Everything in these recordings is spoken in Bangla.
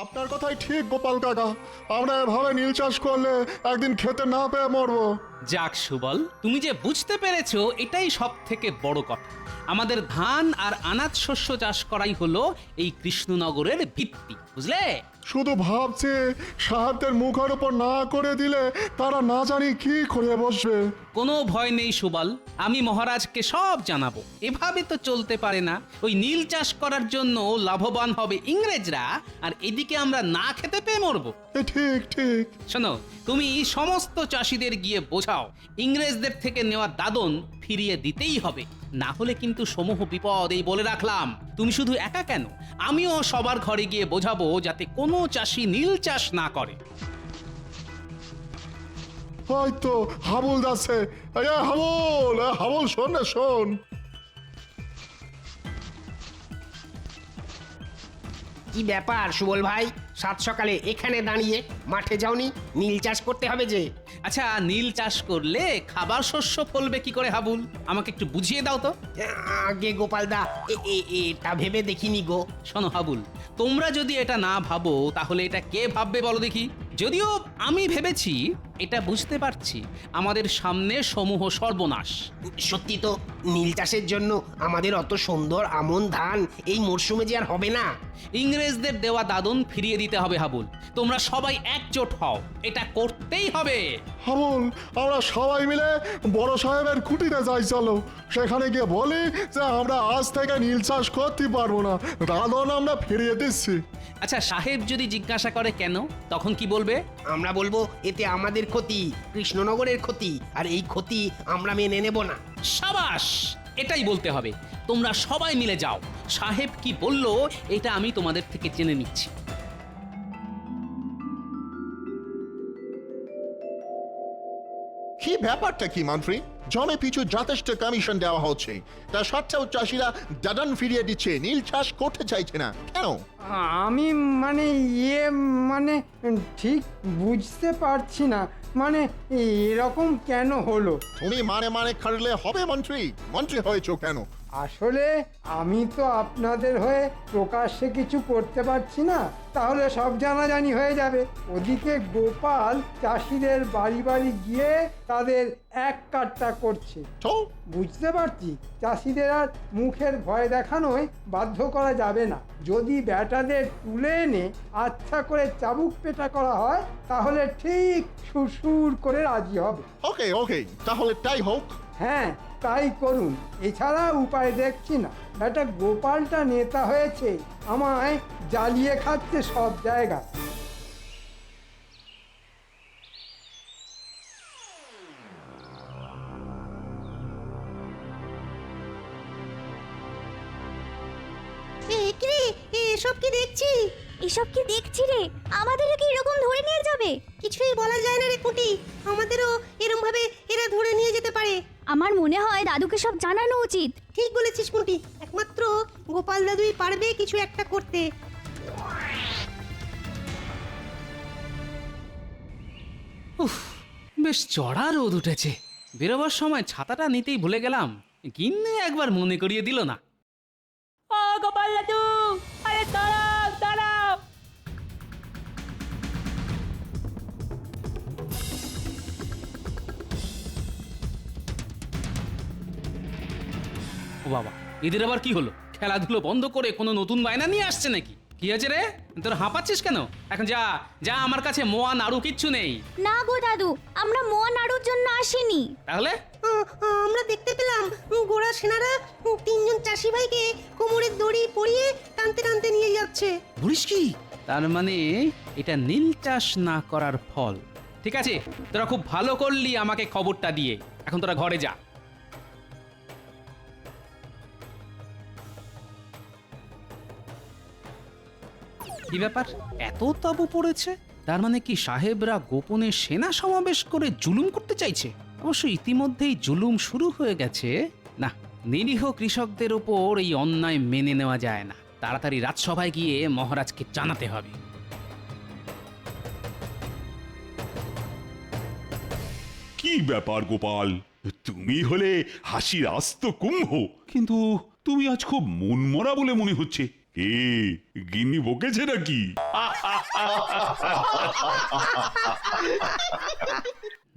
আপনার কথাই ঠিক গোপাল কাকা, আমরা এভাবে নীল চাষ করলে একদিন খেতে না পেয়ে মরবো। যাক সুবল, তুমি যে বুঝতে পেরেছো এটাই সব থেকে বড় কথা। আমাদের ধান আর আনাজ শস্য চাষ করাই হলো এই কৃষ্ণনগরের ভিত্তি, বুঝলে? শুধু ভাবছে সাহায্যের মুখের উপর না করে দিলে তারা না জানি কি করে বসবে। কোনো ভয় নেই সুবল, আমি মহারাজকে সব জানাবো। এভাবে তো চলতে পারে না। ওই নীল চাষ করার জন্য লাভবান হবে ইংরেজরা, আর এদিকে আমরা না খেতে পেয়ে মরবো। ঠিক ঠিক। শোনো, তুমি সমস্ত চাষিদের গিয়ে বোঝাও ইংরেজদের থেকে নেওয়া দাদন ফিরিয়ে দিতেই হবে, না হলে কিন্তু সমূহ বিপদ। এই বলে রাখলাম, তুমি শুধু একা কেন, আমিও সবার ঘরে গিয়ে বোঝাবো যাতে কোনো চাষি নীল চাষ না করে। হয়তো হাবুল যাচ্ছে। হাবুল, হাবুল শোন না, শোন। কি ব্যাপার সুবল ভাই, সাত সকালে এখানে দাঁড়িয়ে মাঠে যাওনি? নীল চাষ করতে হবে যে। আচ্ছা, নীল চাষ করলে খাবার শস্য ফলবে কি করে হাবুল? আমাকে একটু বুঝিয়ে দাও তো। আগে গোপালদা, এটা ভেবে দেখিনি গো। শোনো হাবুল, তোমরা যদি এটা না ভাবো তাহলে এটা কে ভাববে বলো দেখি? যদিও আমি ভেবেছি, এটা বুঝতে পারছি আমাদের সামনে সমূহ সর্বনাশ। সত্যি তো, নীল চাষের জন্য আমাদের অত সুন্দর আমন ধান এই মরশুমে যে আর হবে না। ইংরেজদের দেওয়া দাদন ফিরিয়ে দিতে হবে হাবুল। তোমরা সবাই একজোট হও, এটা করতেই হবে। হাবুল, আমরা সবাই মিলে বড় সাহেবের কুটিতে যাই, চলো। সেখানে গিয়ে বলি যে আমরা আজ থেকে নীল চাষ করতে পারবো না, দাদন আমরা ফিরিয়ে দিচ্ছি। আচ্ছা, সাহেব যদি জিজ্ঞাসা করে কেন, তখন কি বলবে? আমরা বলবো এতে আমাদের ক্ষতি, কৃষ্ণনগরের ক্ষতি, আর এই ক্ষতি আমরা মেনে নেব না। সাবাস, এটাই বলতে হবে। তোমরা সবাই মিলে যাও, সাহেব কি বললো এটা আমি তোমাদের থেকে জেনে নিচ্ছি। কি ব্যাপারটা কি মন্ত্রী? জমে পিছু যথেষ্ট কমিশন দেওয়া হচ্ছে, তা সত্ত্বেও চাষিরা দাদন ফিরিয়ে দিচ্ছে, নীল চাষ করতে চাইছে না কেন? আমি মানে মানে ঠিক বুঝতে পারছি না, মানে এরকম কেন হলো। তুমি মানে মানে খাটলে হবে মন্ত্রী? মন্ত্রী হয়েছো কেন? আসলে আমি তো আপনাদের হয়ে প্রকাশ্যে কিছু করতে পারছি না, তাহলে সব জানাজানি হয়ে যাবে। ওদিকে গোপাল চাষিদের বাড়ি বাড়ি গিয়ে তাদের এক কাট্টা করছে। তো বুঝতে পারছি চাষিদের আর মুখের ভয় দেখানোয় বাধ্য করা যাবে না। যদি ব্যাটাদের তুলে এনে আচ্ছা করে চাবুক পেটা করা হয় তাহলে ঠিক সুরসুর করে রাজি হবে। ওকে ওকে, তাহলে তাই হোক। হ্যাঁ, তাই করুন, এছাড়া উপায় দেখছি না। ব্যাটা গোপালটা নেতা হয়েছে, আমায় জ্বালিয়ে খাচ্ছে সব জায়গায়। এসব কি দেখছি? এসব কি দেখছি রে? আমাদেরও কি এরকম ধরে নিয়ে যাবে? কিছুই বলা যায় না রে কুটি, আমাদেরও এরকম ভাবে এরা ধরে নিয়ে যেতে পারে। আমার মনে হয় দাদুকে সব জানানো উচিত। ঠিক বলেছিস কুটি, একমাত্র গোপাল দাদুই পারবে কিছু একটা করতে। উফ, বেশ চড়া রোদ উঠেছে। বেরোবার সময় ছাতাটা নিতেই ভুলে গেলাম, গিন্নি একবার মনে করিয়ে দিল না। ও গোপাল দাদু, আরে দাঁড়াও দাঁড়াও। ও বাবা, এদের আবার কি হলো? খেলাধুলো বন্ধ করে কোনো নতুন বায়না নিয়ে আসছে নাকি? কি আছে রে, তোর হাঁপাচ্ছিস কেন? এখন যা যা, আমার কাছে মোয়া নাড়ু কিচ্ছু নেই। না গো দাদু, আমরা মোয়া নাড়ুর জন্য আসিনি। তাহলে আমরা দেখতে পেলাম গোড়া সেনারা তিনজন চাষি ভাইকে কোমরের দড়ি পরিয়ে টানতে টানতে নিয়ে যাচ্ছে। বলিস কি? তার মানে এটা নীল চাষ না করার ফল। ঠিক আছে, তোরা খুব ভালো করলি আমাকে খবরটা দিয়ে। এখন তোরা ঘরে যা। কি ব্যাপার, এত তাবু পড়েছে? তার মানে কি সাহেবরা গোপনে সেনা সমাবেশ করে জুলুম করতে চাইছে? অবশ্য ইতিমধ্যেই জুলুম শুরু হয়ে গেছে। না, নিরীহ কৃষকদের ওপর এই অন্যায় মেনে নেওয়া যায় না। তাড়াতাড়ি রাজসভায় গিয়ে মহারাজকে জানাতে হবে। কি ব্যাপার গোপাল, তুমি হলে হাসির আস্ত কুম্ভ, কিন্তু তুমি আজ খুব মনমরা বলে মনে হচ্ছে। এ গিন্নি বকেছে নাকি?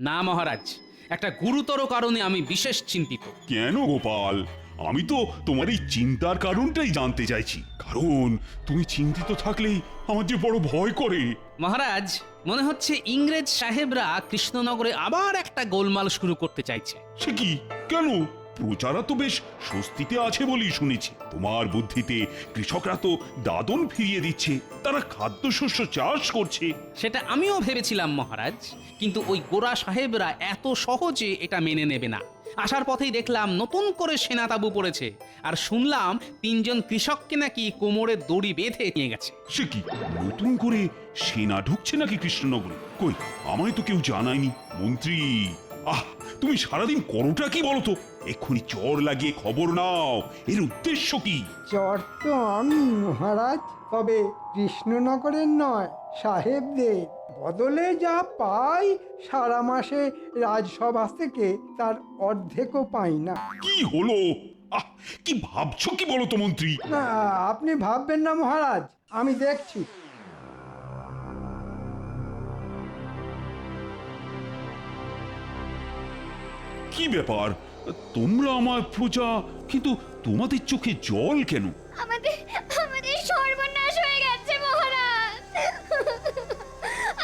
না মহারাজ, একটা গুরুতর কারণে আমি বিশেষ চিন্তিত। কেন গোপাল? আমি তো তোমার এই চিন্তার কারণটাই জানতে চাইছি। কারণ তুমি চিন্তিত থাকলেই আমার যে বড় ভয় করে। মহারাজ, মনে হচ্ছে ইংরেজ সাহেবরা কৃষ্ণনগরে আবার একটা গোলমাল শুরু করতে চাইছে। সে কি? কেন? প্রজারা তো বেশ স্বস্তিতে আছে বলেই শুনেছি। তোমার বুদ্ধিতে কৃষকরা তো দাদন ফিরিয়ে দিচ্ছে, তারা খাদ্যশস্য চাষ করছে। সেটা আমিও ভেবেছিলাম মহারাজ, কিন্তু ওই গোরা সাহেবরা এত সহজে এটা মেনে নেবে না। আসার পথেই দেখলাম নতুন করে সেনা তাবু পড়েছে, আর শুনলাম 3 জন কৃষককে নাকি কোমরে দড়ি বেঁধে নিয়ে গেছে। সে কি? নতুন করে সেনা ঢুকছে নাকি কৃষ্ণনগরে? কই, আমায় তো কেউ জানায়নি। মন্ত্রী, আহ, তুমি সারাদিন করোটা কি বলো তো? এক্ষুনি চর লাগিয়ে খবর নাও, এর উদ্দেশ্য কি? চর তো আমি মহারাজ, তবে কৃষ্ণনগরের নয়, সাহেবদের। বদলে যা পাই সারা মাসে রাজসভা থেকে তার অর্ধেকও পাই না। কি হলো? আহ, কি ভাবছো কি বলো তো মন্ত্রী? না, আপনি ভাববেন না মহারাজ, আমি দেখছি। কি ব্যাপার? তোমরা আমার প্রজা, কিন্তু তোমাদের চোখে জল কেন? আমাদের সর্বনাশ হয়ে গেছে মহারাজ।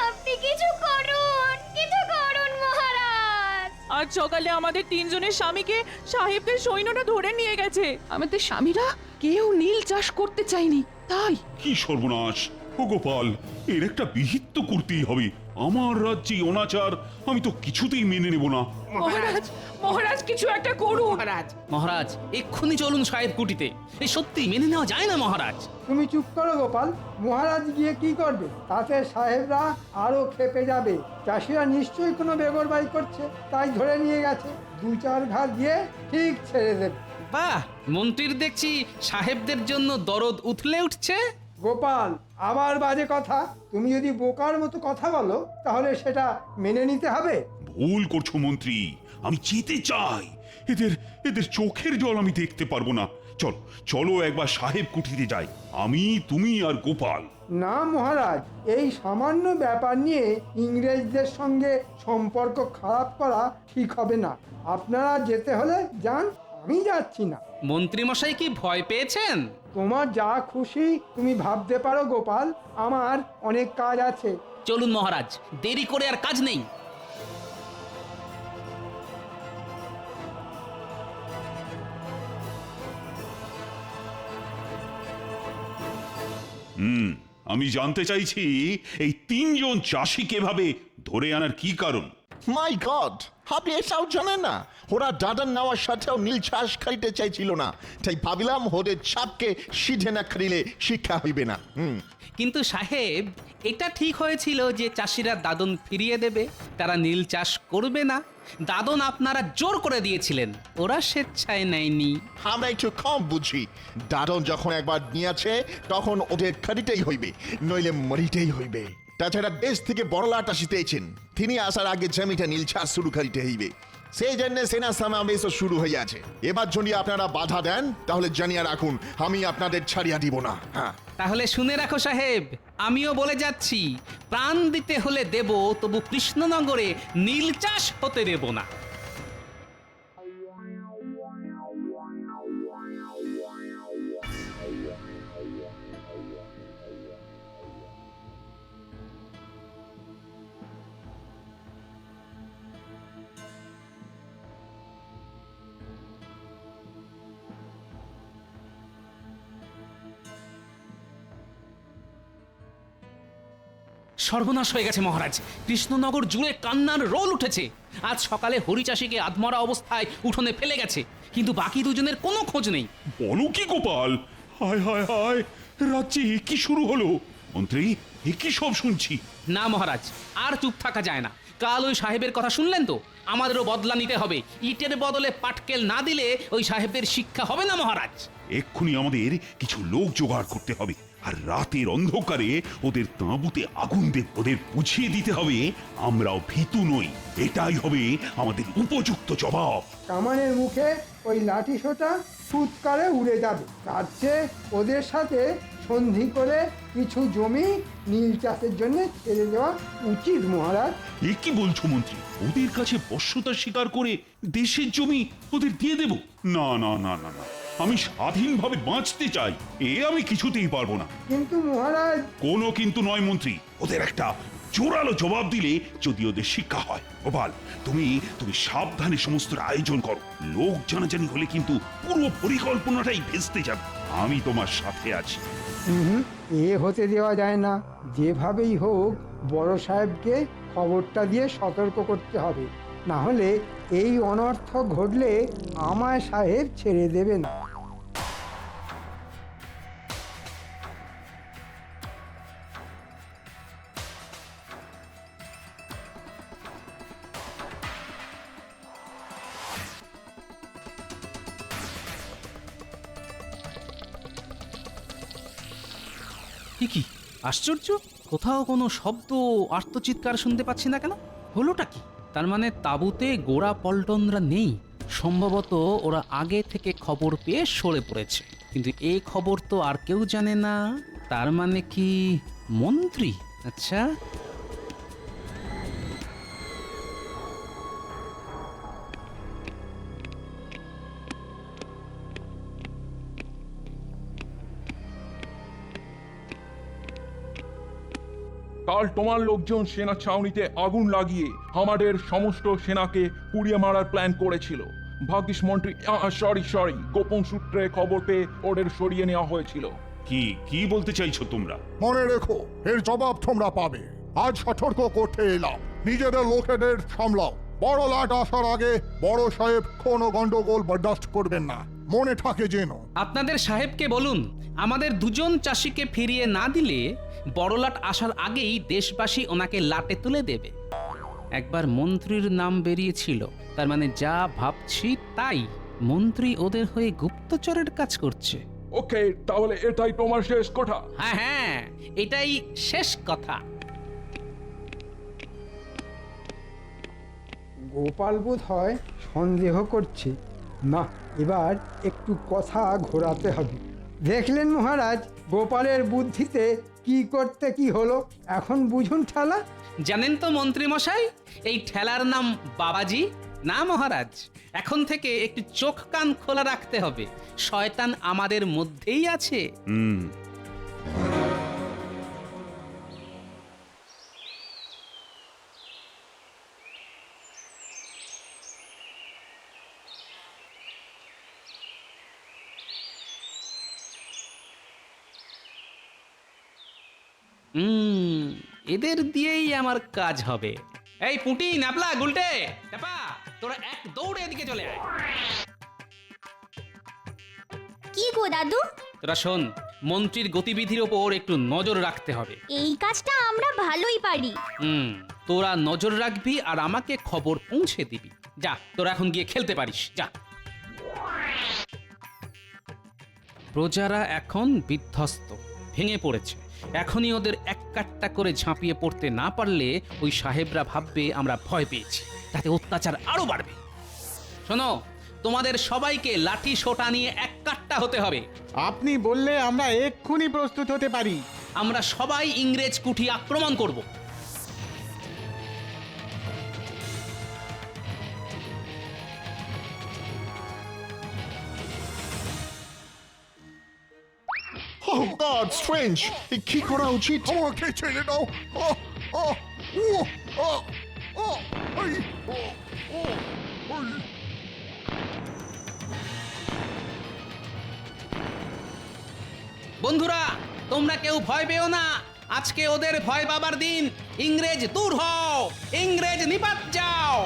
আপনি কিছু করুন মহারাজ। আজ সকালে আমাদের 3 জনের স্বামীকে সাহেবদের সৈন্যরা ধরে নিয়ে গেছে। আমাদের স্বামীরা কেউ নীল চাষ করতে চায়নি, তাই। কি সর্বনাশ! ও গোপাল, এর একটা বিহিত তো করতেই হবে। আমার রাজ্যে অনাচার আমি তো কিছুতেই মেনে নেব না। মহারাজ, মহারাজ কিছু একটা করুন। মহারাজ, মহারাজ, এক্ষুনি চলুন সাহেব কুটিতে। এই সত্যি মেনে নেওয়া যায় না মহারাজ। তুমি চুপ করো গোপাল, মহারাজ গিয়ে কি করবে? তাতে সাহেবরা আরো খেপে যাবে। চাষিরা নিশ্চয়ই কোনো বেগরবাই করছে, তাই ধরে নিয়ে গেছে। 2-4 ঘা দিয়ে ঠিক ছেড়ে দেবে। বাহ, মন্ত্রীর দেখছি সাহেবদের জন্য দরদ উথলে উঠছে। গোপাল, আবার বাজে কথা। তুমি যদি বোকার মতো কথা বলো তাহলে সেটা মেনে নিতে হবে। ভুল করছো মন্ত্রী, আমি যেতে চাই। এদের এদের চোখের জল আমি দেখতে পারবো না। চলো চলো একবার সাহেব কুঠিতে যাই, আমি, তুমি আর গোপাল। না মহারাজ, এই সামান্য ব্যাপার নিয়ে ইংরেজদের সঙ্গে সম্পর্ক খারাপ করা ঠিক হবে না। আপনারা যেতে হলে যান, আমি যাচ্ছি না। মন্ত্রী মশাই কি ভয় পেয়েছেন? তোমার যা খুশি তুমি ভাবতে পারো গোপাল, আমার অনেক কাজ আছে। চলুন মহারাজ, দেরি করে আর কাজ নেই। আমি জানতে চাইছি এই 3 জন চাষিকে এভাবে ধরে আনার কি কারণ? মাই গড, আপনি এটাও জানেন না? ওরা দাদন নেওয়ার সাথেও নীল চাষ খাইতে চাইছিল না, তাই ভাবিলাম ওদের চাপকে সিধে না খাইলে শিক্ষা হইবে না। কিন্তু সাহেব, এটা ঠিক হয়েছিল যে চাষিরা দাদন ফিরিয়ে দেবে, তারা নীল চাষ করবে না। দাদন আপনারা জোর করে দিয়েছিলেন, ওরা স্বেচ্ছায় নেয়নি। আমরা একটু কম বুঝি। দাদন যখন একবার নিয়েছে তখন ওদের খারিতেই হইবে, নইলে মরিতেই হইবে। তাছাড়া দেশ থেকে বড়লাট আসিতেছেন, তিনি আসার আগে জমিটা নীল চাষ শুরু করিতে হইবে। সেই জন্য সেনা সমাবেশ শুরু হইয়াছে। এবার যদি আপনারা বাধা দেন তাহলে জানিয়া রাখুন, আমি আপনাদের ছাড়িয়া দিব না। হ্যাঁ, তাহলে শুনে রাখো সাহেব, আমিও বলে যাচ্ছি, প্রাণ দিতে হলে দেব, তবু কৃষ্ণনগরে নীল চাষ হতে দেব না। সর্বনাশ হয়ে গেছে মহারাজ, কৃষ্ণনগর জুড়ে কান্নার রোল উঠেছে। আজ সকালে হরিচাষীকে আধমরা অবস্থায় উঠোনে ফেলে গেছে, কিন্তু বাকি 2 জনের কোনো খোঁজ নেই। বলো কি গোপাল? হায় হায় হায়, রাজ্যে এ কি শুরু হলো? মন্ত্রী, এ কি সব শুনছি? না মহারাজ, আর চুপ থাকা যায় না। কাল ওই সাহেবের কথা শুনলেন তো, আমাদেরও বদলা নিতে হবে। ইটের বদলে পাটকেল না দিলে ওই সাহেবদের শিক্ষা হবে না মহারাজ। এক্ষুনি আমাদের কিছু লোক জোগাড় করতে হবে, আর রাতের অন্ধকারে ওদের তাঁবুতে আগুন দেব। ওদের বুঝিয়ে দিতে হবে আমরাও ভীতু নই। এটাই হবে আমাদের উপযুক্ত জবাব। কামানের মুখে ওই লাঠি সোটা ছুটকারে উড়ে যাবে। তার চেয়ে ওদের সাথে সন্ধি করে কিছু জমি নীল চাষের জন্য ছেড়ে দেওয়া উচিত মহারাজ। এ কি বলছো মন্ত্রী? ওদের কাছে বশ্যতা স্বীকার করে দেশের জমি ওদের দিয়ে দেব? না না না না না, আমি স্বাধীনভাবে বাঁচতে চাই, এ আমি কিছুতেই পারবো না। কিন্তু মহারাজ, কোনো কিন্তু নয় মন্ত্রী, ওদের একটা জোরালো জবাব দিলে যদি ওদের শিক্ষা হয়। গোপাল, তুমি তুমি সাবধানে সমস্ত আয়োজন করো। লোক জানাজানি হলে কিন্তু পুরো পরিকল্পনাটাই ভেস্তে যাবে। আমি তোমার সাথে আছি। এ হতে দেওয়া যায় না। যেভাবেই হোক বড় সাহেবকে খবরটা দিয়ে সতর্ক করতে হবে, না হলে এই অনর্থ ঘটলে আমায় সাহেব ছেড়ে দেবে না। কি আশ্চর্য, কোথাও কোনো শব্দ আর্তচিৎকার শুনতে পাচ্ছি না কেন? হলোটা কি? তার মানে তাঁবুতে গোড়া পল্টনরা নেই। সম্ভবত ওরা আগে থেকে খবর পেয়ে সরে পড়েছে, কিন্তু এই খবর তো আর কেউ জানে না। তার মানে কি মন্ত্রী? আচ্ছা, কাল তোমার লোকজন সেনা ছাউনিতে আগুন লাগিয়ে আমাদের সমস্ত সেনাকে পুড়িয়ে মারার প্ল্যান করেছিল। ভাগ্যিস মন্ত্রী সরি গোপন সূত্রে খবর পেয়ে ওদের সরিয়ে নেওয়া হয়েছিল। কি কি বলতে চাইছো তোমরা? মনে রেখো, এর জবাব তোমরা পাবে। আজ সতর্ক করতে এলাম, নিজেদের লোকেদের সামলাও। বড় লাট আসার আগে বড় সাহেব কোনো গন্ডগোল বরদাস্ত করবেন না, মনে থাকে যেন। আপনাদের সাহেবকে বলুন আমাদের দুজন চাষিকে ফিরিয়ে না দিলে বড়লাট আসার আগেই দেশবাসী ওনাকে লাটে তুলে দেবে। একবার মন্ত্রীর নাম বেরিয়েছিল, তার মানে যা ভাবছি তাই। মন্ত্রী ওদের হয়ে গুপ্তচরের কাজ করছে। ওকে, তাহলে এটাই তোমার শেষ কথা? হ্যাঁ হ্যাঁ, এটাই শেষ কথা। গোপাল বোধ হয় সন্দেহ করছে। না, এবার একটু কথা ঘোরাতে হবে। দেখলেন মহারাজ, গোপালের বুদ্ধিতে কি করতে কি হলো। এখন বুঝুন ঠেলা। জানেন তো মন্ত্রী মশাই, এই ঠেলার নাম বাবাজি। না মহারাজ, এখন থেকে একটু চোখ কান খোলা রাখতে হবে। শয়তান আমাদের মধ্যেই আছে। এদের দিয়েই আমার কাজ হবে। এই পুঁটি, নাপলা, গুলটে, টাপা, তোরা এক দৌড়ে এদিকে চলে আয়। কি গো দাদু? তোরা শোন, মন্ত্রীর গতিবিধির ওপর একটু নজর রাখতে হবে। এই কাজটা আমরা ভালোই পারি। তোরা নজর রাখবি আর আমাকে খবর পৌঁছে দিবি। যা, তোরা এখন গিয়ে খেলতে পারিস, যা। প্রজারা এখন বিধ্বস্ত, ভেঙে পড়েছে। এখনই ওদের এক কাট্টা করে ঝাঁপিয়ে পড়তে না পারলে ওই সাহেবরা ভাববে আমরা ভয় পেয়েছি, তাতে অত্যাচার আরো বাড়বে। শোনো, তোমাদের সবাইকে লাঠি সোটা নিয়ে এক কাট্টা হতে হবে। আপনি বললে আমরা এক্ষুনি প্রস্তুত হতে পারি। আমরা সবাই ইংরেজ কুঠি আক্রমণ করব। Oh God, strange! কি করা উচিত? আমাকে ছেড়ে দাও। বন্ধুরা, তোমরা কেউ ভয় পেও না। আজকে ওদের ভয় পাবার দিন। ইংরেজ দূর হও, ইংরেজ নিপাত যাও।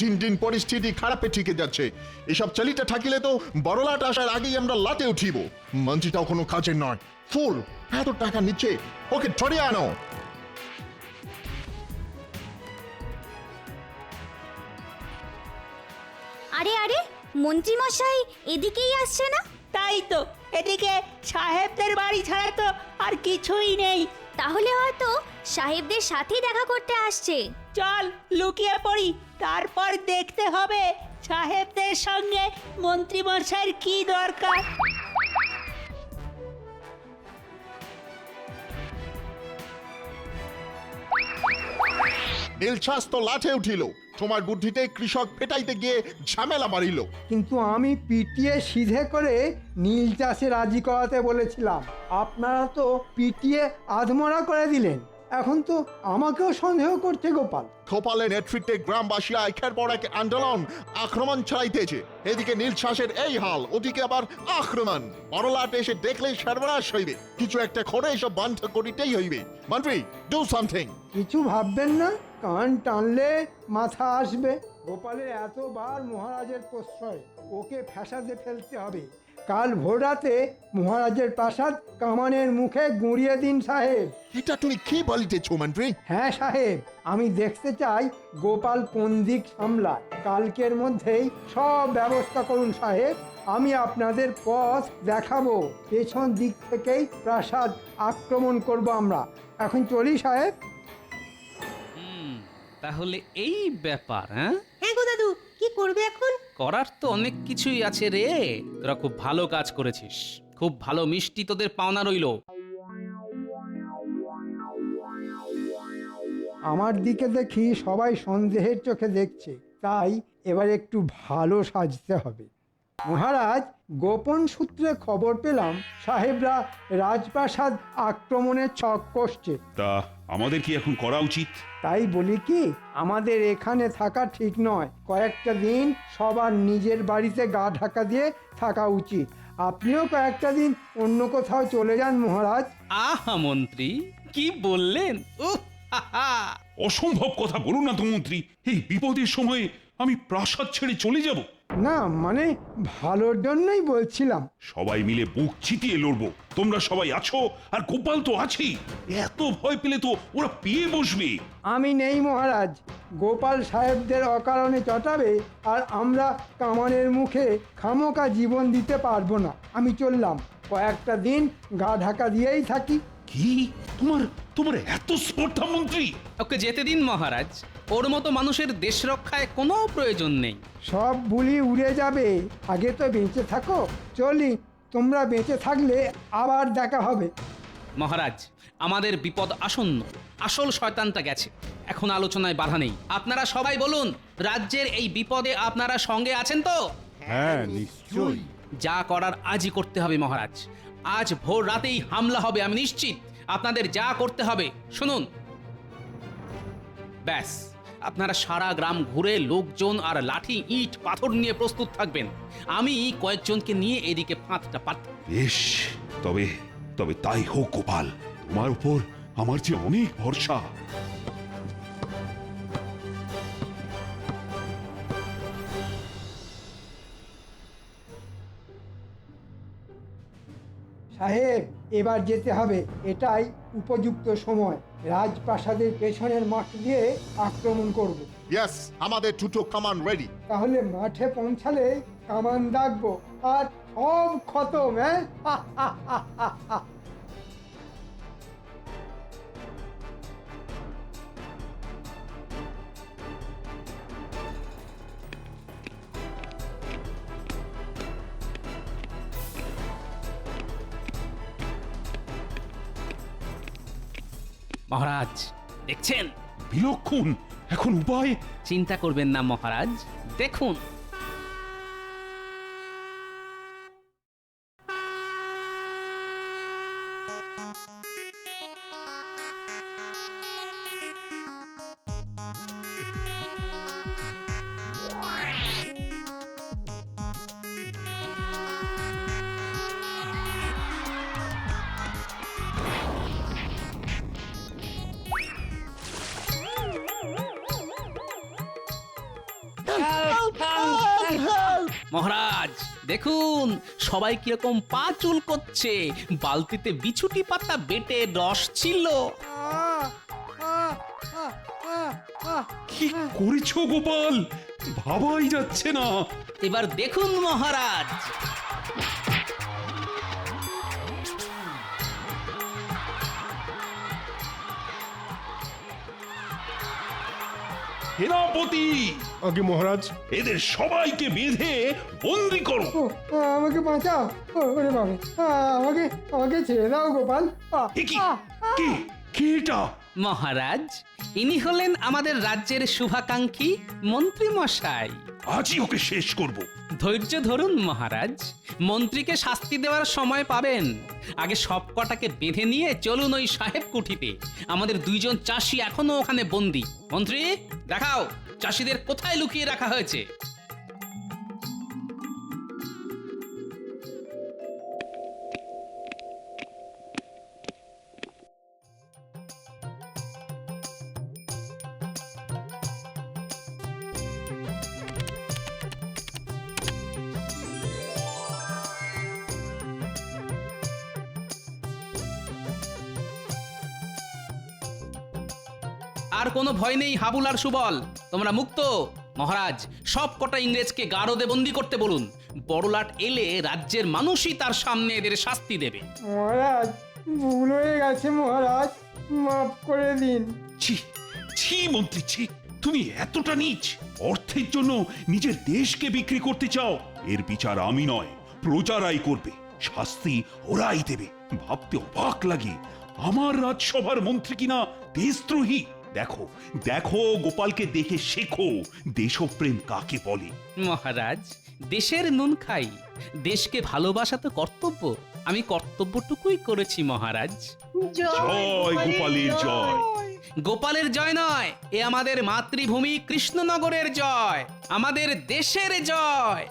দিন দিন পরিস্থিতি খারাপে ঠিকে যাচ্ছে। এসব চালিতে থাকিলে তো বড়লাট আসার আগেই আমরা লাটে উঠিব। মন্ত্রীটাও কোনো কাজের নয়, ফুল। এত টাকা নিচ্ছে, ওকে ধরে আনো। আরে আরে, মন্ত্রী মশাই এদিকেই আসছে না? তাই তো, এদিকে সাহেবদের বাড়ি ছাড়া তো আর কিছুই নেই। তাহলে হয়তো সাহেবদের সাথেই দেখা করতে আসছে। চল লুকিয়ে পড়ি, তারপর দেখতে হবে সাহেবদের সঙ্গে মন্ত্রী মশাইয়ের কি দরকার। নীলছাস তো লাঠে উঠিল, তোমার বুদ্ধিতে কৃষক পেটাইতে গিয়ে ঝামেলা বাড়িল। কিন্তু আমি পিটিয়ে সিধে করে নীল চাষে রাজি করাতে বলেছিলাম, আপনারা তো পিটিয়ে আধমরা করে দিলেন। এখন তো আমাকেও সন্দেহ করছে গোপাল। গোপালের নেতৃত্বে গ্রামবাসীরা একের পর এক আন্দোলন আক্রমণ চালাইতেছে। এদিকে নীলছাসের এই হাল, ওদিকে আবার আক্রমণ। বড়লাট এসে দেখলে সর্বনাশ হইবে, কিছু একটা করে এসব বন্ধ করিতেই হইবে। মন্ত্রী, ডু সামথিং। কিছু ভাববেন না, কান টানলে মাথা আসবে। গোপালের এতবার মহারাজের প্রশ্রয়, ওকে ফ্যাসাদে ফেলতে হবে। কাল ভোররাতে মহারাজের প্রাসাদ কামানের মুখে গুঁড়িয়ে দিন সাহেব। এটা তুমি কি বলিতেছ মন্ত্রী? হ্যাঁ সাহেব, আমি দেখতে চাই গোপাল কোন দিক সামলায়। কালকের মধ্যেই সব ব্যবস্থা করুন সাহেব, আমি আপনাদের পথ দেখাবো। পেছন দিক থেকেই প্রাসাদ আক্রমণ করব আমরা। এখন চলি সাহেব। তাহলে এই ব্যাপার, হ্যাঁ? হ্যাঁ গো দাদু, কি করবে এখন? করার তো অনেক কিছুই আছে রে। তোরা খুব ভালো কাজ করেছিস, খুব ভালো মিষ্টি তোদের পাওনা রইলো। আমার দিকে দেখি সবাই সন্দেহের চোখে দেখছে, তাই এবার একটু ভালো সাজতে হবে। মহারাজ, গোপন সূত্রে খবর পেলাম সাহেবরা রাজপ্রাসাদ আক্রমণের ছক কষছে। তা আমাদের কি এখন করা উচিত? তাই বলি কি, আমাদের এখানে থাকা ঠিক নয়। কয়েকটা দিন সবার নিজের বাড়িতে গা ঢাকা দিয়ে থাকা উচিত। আপনিও কয়েকটা দিন অন্য কোথাও চলে যান মহারাজ। আহা মন্ত্রী, কি বললেন! অসম্ভব কথা বলুন না তো মন্ত্রী। এই বিপদের সময়ে আমি প্রাসাদ ছেড়ে চলে যাব? না মানে ভালোর জন্যই বলছিলাম। সবাই মিলে বুক চিতিয়ে লড়বো। তোমরা সবাই আছো, আর গোপাল তো আছেই। এত ভয় পেলে তো ওরা পেয়ে বসবে। আমি নেই মহারাজ, গোপাল সাহেবদের অকারণে চটাবে, আর আমরা কামানের মুখে খামোকা জীবন দিতে পারবো না। আমি চললাম, কয়েকটা দিন গা ঢাকা দিয়েই থাকি। কি তোমার তোমার এত স্পর্ধা মন্ত্রী? ওকে যেতে দিন মহারাজ, ওর মতো মানুষের দেশ রক্ষায় কোনো প্রয়োজন নেই। সব ভুলি উড়ে যাবে, আগে তো বেঁচে থাকো। চলি, তোমরা বেঁচে থাকলে আবার দেখা হবে। মহারাজ, আমাদের বিপদ আসন্ন, আসল শয়তানটা গেছে। এখন আলোচনায় বাধা নেই। আপনারা সবাই বলুন, রাজ্যের এই বিপদে আপনারা সঙ্গে আছেন তো? হ্যাঁ নিশ্চয়ই। যা করার আজই করতে হবে মহারাজ। আজ ভোর রাতেই হামলা হবে, আমি নিশ্চিত। আপনাদের যা করতে হবে শুনুন। ব্যাস, আপনারা সারা গ্রাম ঘুরে লোকজন আর লাঠি ইট পাথর নিয়ে প্রস্তুত থাকবেন। আমি কয়েকজনকে নিয়ে এদিকে ফাঁদটা পাতি। বেশ, তবে তবে তাই হোক গোপাল। তোমার উপর আমার যে অনেক ভরসা। সাহেব, এবার যেতে হবে, এটাই উপযুক্ত সময়। রাজপ্রাসাদের পেছনের মাঠ দিয়ে আক্রমণ করব। ইয়েস, আমাদের দুটো কামান রেডি। তাহলে মাঠে পৌঁছালে কামান দাগবো, আর সব খতম। হ্যাঁ মহারাজ দেখছেন? বিলক্ষণ। এখন উপায়? চিন্তা করবেন না মহারাজ, দেখুন। মহারাজ দেখুন, সবাই কিরকম পা চুল করছে। বালতিতে বিছুটি পাতা বেটে রস ছিল। কি করেছো গোপাল? ভাবাই যাচ্ছে না। এবার দেখুন মহারাজ। সেনাপতি আগে মহারাজ, এদের সবাইকে বেঁধে বন্দি করো। ও আমাকে বাঁচাও, ওরে বাবা, আমাকে আমাকে ছেড়ে দাও গোপাল। এ কি? কে কে এটা? মহারাজ, ইনি হলেন আমাদের রাজ্যের শুভাকাঙ্ক্ষী মন্ত্রী মশাই। আজই ওকে শেষ করব। ধৈর্য ধরুন মহারাজ, মন্ত্রীকে শাস্তি দেওয়ার সময় পাবেন। আগে সব কটাকে বেঁধে নিয়ে চলুন ওই সাহেব কুঠিতে। আমাদের দুইজন চাষি এখনো ওখানে বন্দী। মন্ত্রী, দেখাও চাষিদের কোথায় লুকিয়ে রাখা হয়েছে। আর কোনো ভয় নেই হাবুল আর সুবল, তোমরা মুক্ত। মহারাজ, সব কটা ইংরেজকে গারদে বন্দি করতে বলুন। বড়লাট এলে রাজ্যের মানুষই তার সামনে এদের শাস্তি দেবে। মহারাজ, ভুল হয়ে গেছে মহারাজ, মাফ করে দিন। ছি ছি মন্ত্রী, ছি! তুমি এতটা নীচ! অর্থের জন্য নিজের দেশকে বিক্রি করতে চাও? এর বিচার আমি নয়, প্রজারাই করবে। শাস্তি ওরাই দেবে। ভাবতে অবাক লাগে, আমার রাজসভার মন্ত্রী কিনা দেশদ্রোহী। দেখো দেখো, গোপালকে দেখে শেখো দেশপ্রেম কাকে বলে। মহারাজ, দেশের নুন খাই, দেশকে ভালোবাসা তো কর্তব্য। আমি কর্তব্যটুকুই করেছি মহারাজ। জয় গোপালের জয়। গোপালের জয় নয়, এ আমাদের মাতৃভূমি কৃষ্ণনগরের জয়, আমাদের দেশের জয়।